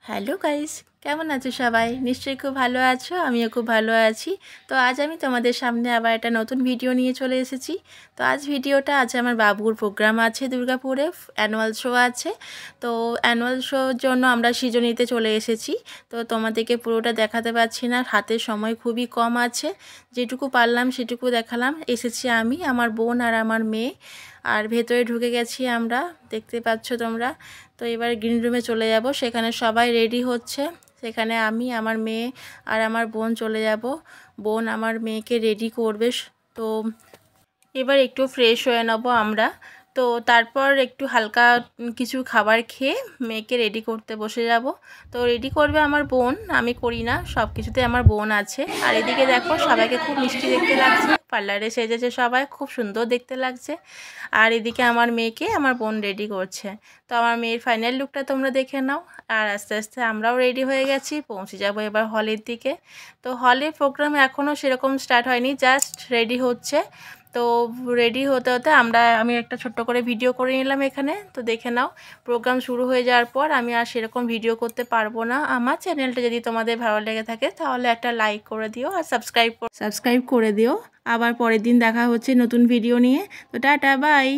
Hello guys, কেমন আছো সবাই? নিশ্চয়ই খুব ভালো আছো, আমিও খুব ভালো আছি। তো আজ আমি তোমাদের সামনে আবার একটা নতুন ভিডিও নিয়ে চলে এসেছি। তো আজ আমার বাবুর প্রোগ্রাম আছে, দুর্গাপুরে অ্যানুয়াল শো আছে। তো অ্যানুয়াল শোর জন্য আমরা সৃজনীতে চলে এসেছি। তো তোমাদেরকে পুরোটা দেখাতে পারছি না, হাতে সময় খুবই কম আছে। যেটুকু পারলাম সেটুকু দেখালাম। এসেছি আমি, আমার বোন আর আমার মেয়ে, আর ভেতরে ঢুকে গেছি আমরা, দেখতে পাচ্ছ তোমরা। তো এবার গ্রিন রুমে চলে যাব, সেখানে সবাই রেডি হচ্ছে। সেখানে আমি, আমার মেয়ে আর আমার বোন চলে যাব। বোন আমার মেয়েকে রেডি করবে। তো এবার একটু ফ্রেশ হয়ে নেব আমরা। তো তারপর একটু হালকা কিছু খাবার খেয়ে মেয়েকে রেডি করতে বসে যাব। তো রেডি করবে আমার বোন, আমি করি না, সব কিছুতে আমার বোন আছে। আর এদিকে দেখো, সবাইকে খুব মিষ্টি দেখতে লাগছে, পার্লারে সেজেছে সবাই, খুব সুন্দর দেখতে লাগছে। আর এদিকে আমার মেয়েকে আমার বোন রেডি করছে। তো আমার মেয়ের ফাইনাল লুকটা তোমরা দেখে নাও। আর আস্তে আস্তে আমরাও রেডি হয়ে গেছি, পৌঁছে যাব এবার হলের দিকে। তো হলে প্রোগ্রাম এখনও সেরকম স্টার্ট হয়নি, জাস্ট রেডি হচ্ছে। তো রেডি হতে হতে আমি একটা ছোট্ট করে ভিডিও করে নিলাম এখানে। তো দেখে নাও, প্রোগ্রাম শুরু হয়ে যাওয়ার পর আমি আর সেরকম ভিডিও করতে পারবো না। আমার চ্যানেলটা যদি তোমাদের ভালো লেগে থাকে তাহলে একটা লাইক করে দিও আর সাবস্ক্রাইব করে দিও। আবার পরের দিন দেখা হচ্ছে নতুন ভিডিও নিয়ে। তো টাটা, বাই।